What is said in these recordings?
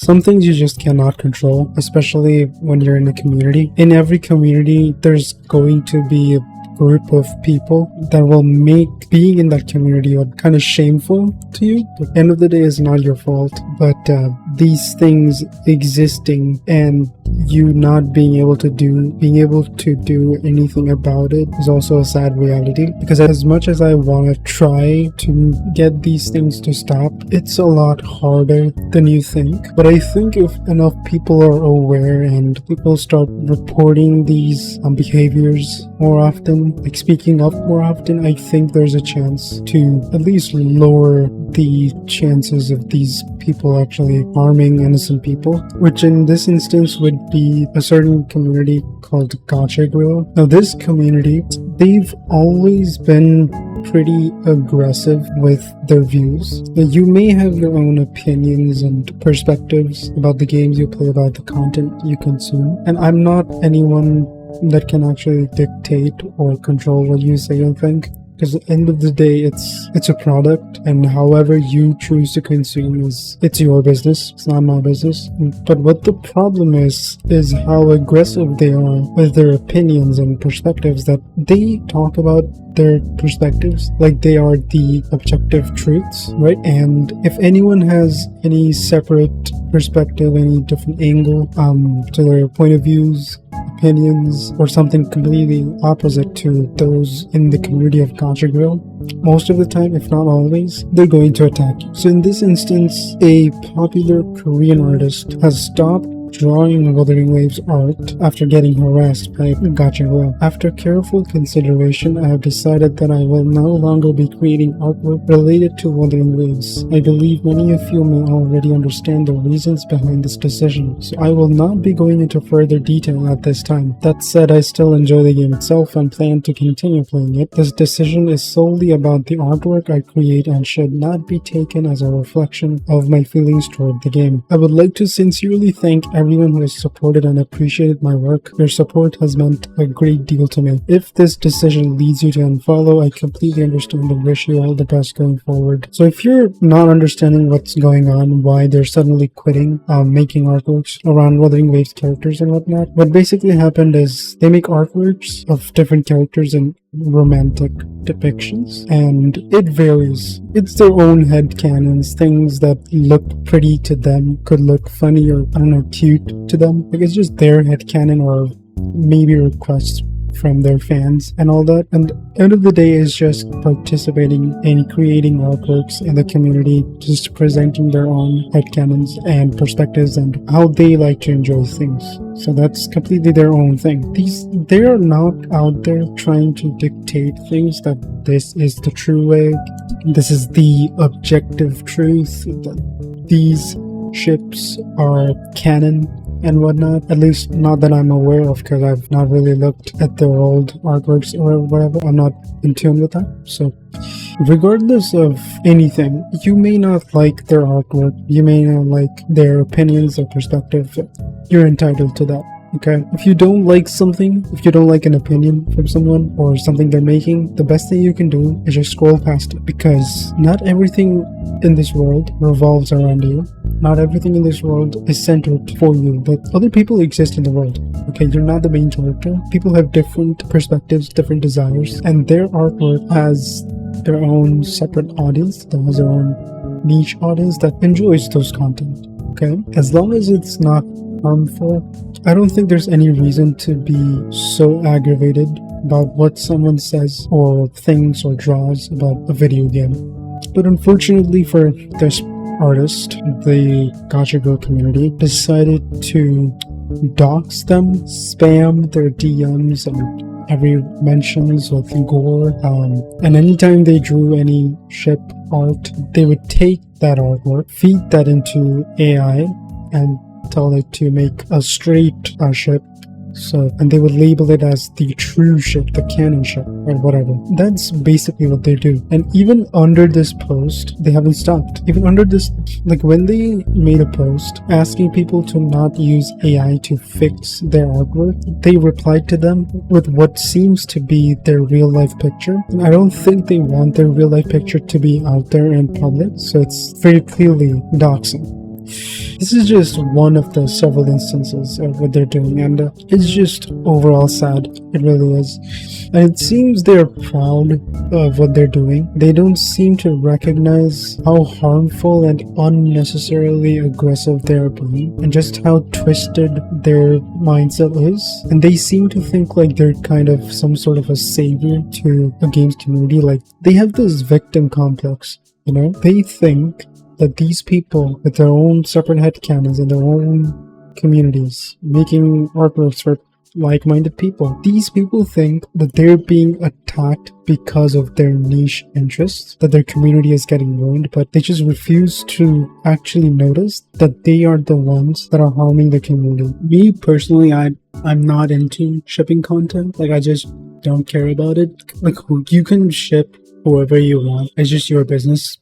some things you just cannot control, especially when you're in a community. In every community, there's going to be a group of people that will make being in that community kind of shameful to you. At the end of the day, it's not your fault, but these things existing and you not being able to do anything about it is also a sad reality, because as much as I want to try to get these things to stop, it's a lot harder than you think. But I think if enough people are aware and people start reporting these behaviors more often, like speaking up more often, I think there's a chance to at least lower the chances of these people actually harming innocent people, which in this instance would be a certain community called Gacha Grail. Now this community, they've always been pretty aggressive with their views. Now, you may have your own opinions and perspectives about the games you play, about the content you consume, and I'm not anyone that can actually dictate or control what you say and think, because at the end of the day, it's a product, and however you choose to consume it's your business. It's not my business. But what the problem is how aggressive they are with their opinions and perspectives, that they talk about their perspectives like they are the objective truths, right? And if anyone has any separate perspective, any different angle to their point of views, opinions, or something completely opposite to those in the community of Gacha Grail, most of the time, if not always, they're going to attack you. So in this instance, a popular Korean artist has stopped drawing Wuthering Waves art after getting harassed by Gacha Grail. After careful consideration, I have decided that I will no longer be creating artwork related to Wuthering Waves. I believe many of you may already understand the reasons behind this decision, so I will not be going into further detail at this time. That said, I still enjoy the game itself and plan to continue playing it. This decision is solely about the artwork I create and should not be taken as a reflection of my feelings toward the game. I would like to sincerely thank everyone who has supported and appreciated my work. Your support has meant a great deal to me. If this decision leads you to unfollow, I completely understand and wish you all the best going forward. So if you're not understanding what's going on, why they're suddenly quitting making artworks around Wuthering Waves characters and whatnot, what basically happened is they make artworks of different characters and romantic depictions, and it varies. It's their own headcanons. Things that look pretty to them could look funny or, I don't know, cute to them. Like, it's just their headcanon, or maybe requests from their fans and all that. And end of the day is just participating in creating artworks in the community, just presenting their own headcanons and perspectives and how they like to enjoy things. So that's completely their own thing. They are not out there trying to dictate things, that this is the true way, this is the objective truth, that these ships are canon and whatnot. At least not that I'm aware of, because I've not really looked at their old artworks or whatever. I'm not in tune with that. So regardless of anything, you may not like their artwork, you may not like their opinions or perspective. You're entitled to that. Okay, if you don't like something, if you don't like an opinion from someone or something they're making, the best thing you can do is just scroll past it, because not everything in this world revolves around you. Not everything in this world is centered for you, but other people exist in the world. Okay, you're not the main character. People have different perspectives, different desires, and their artwork has their own separate audience, that has their own niche audience that enjoys those content. Okay, as long as it's not harmful, I don't think there's any reason to be so aggravated about what someone says or thinks or draws about a video game. But unfortunately for this artist, the Gacha Grail community decided to dox them, spam their DMs and every mentions with gore, and anytime they drew any ship art, they would take that artwork, feed that into AI, and tell it to make a straight ship. So, and they would label it as the true ship, the canon ship, or whatever. That's basically what they do. And even under this post, they haven't stopped. Even under this, like when they made a post asking people to not use AI to fix their artwork, they replied to them with what seems to be their real life picture. And I don't think they want their real life picture to be out there in public, so it's very clearly doxing. This is just one of the several instances of what they're doing, and it's just overall sad. It really is. And it seems they're proud of what they're doing. They don't seem to recognize how harmful and unnecessarily aggressive they're being, and just how twisted their mindset is. And they seem to think like they're kind of some sort of a savior to a games community. Like, they have this victim complex, you know? They think that these people with their own separate headcanons and their own communities making artworks for like-minded people, these people think that they're being attacked because of their niche interests, that their community is getting ruined, but they just refuse to actually notice that they are the ones that are harming the community. Me personally, I'm not into shipping content. Like, I just don't care about it. Like, you can ship whoever you want. It's just your business.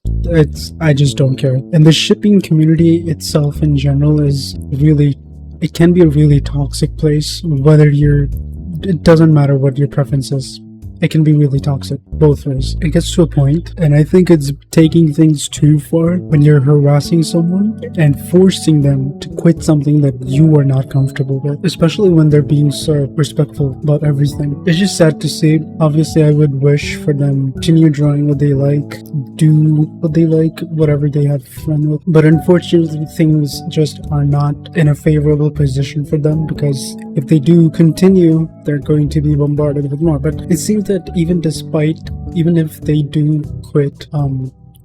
I just don't care. And the shipping community itself in general is really, it can be a really toxic place, it doesn't matter what your preference is. It can be really toxic both ways. It gets to a point, and I think it's taking things too far when you're harassing someone and forcing them to quit something that you are not comfortable with, especially when they're being so respectful about everything. It's just sad to see. Obviously, I would wish for them to continue drawing what they like, do what they like, whatever they have fun with. But unfortunately, things just are not in a favorable position for them, because if they do continue, they're going to be bombarded with more. But it seems that even if they do quit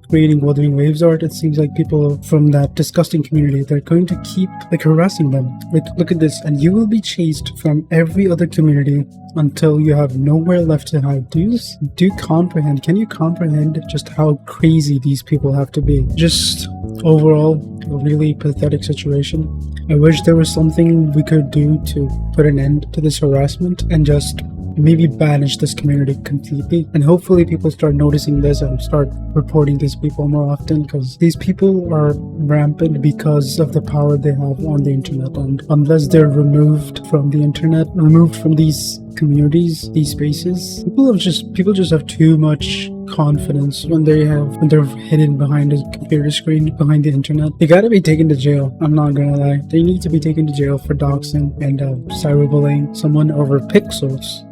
creating Wuthering Waves art, it seems like people from that disgusting community, they're going to keep like harassing them. Like, look at this, and you will be chased from every other community until you have nowhere left to hide. Do you comprehend? Can you comprehend just how crazy these people have to be? Just overall, a really pathetic situation. I wish there was something we could do to put an end to this harassment and just maybe banish this community completely, and hopefully people start noticing this and start reporting these people more often, because these people are rampant because of the power they have on the internet, and unless they're removed from the internet, removed from these communities, these spaces, people just have too much confidence when they're hidden behind a computer screen, behind the internet. They gotta be taken to jail. I'm not gonna lie, they need to be taken to jail for doxing and cyberbullying someone over pixels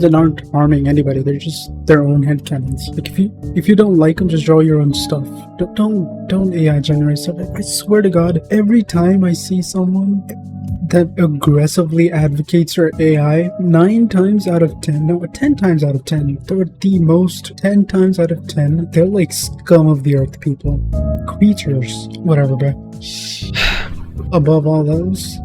that aren't harming anybody. They're just their own headcanons. Like, if you don't like them, just draw your own stuff. Don't AI generate stuff. I swear to God, every time I see someone that aggressively advocates for AI, 9 times out of 10, no, 10 times out of 10, they're the most 10 times out of 10, they're like scum of the earth people. Creatures. Whatever, bro. Above all else,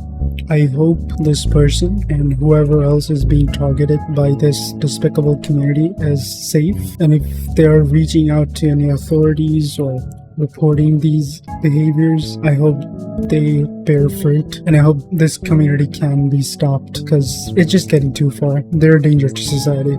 I hope this person and whoever else is being targeted by this despicable community is safe. And if they are reaching out to any authorities or reporting these behaviors, I hope they bear fruit, and I hope this community can be stopped, because it's just getting too far. They're a danger to society.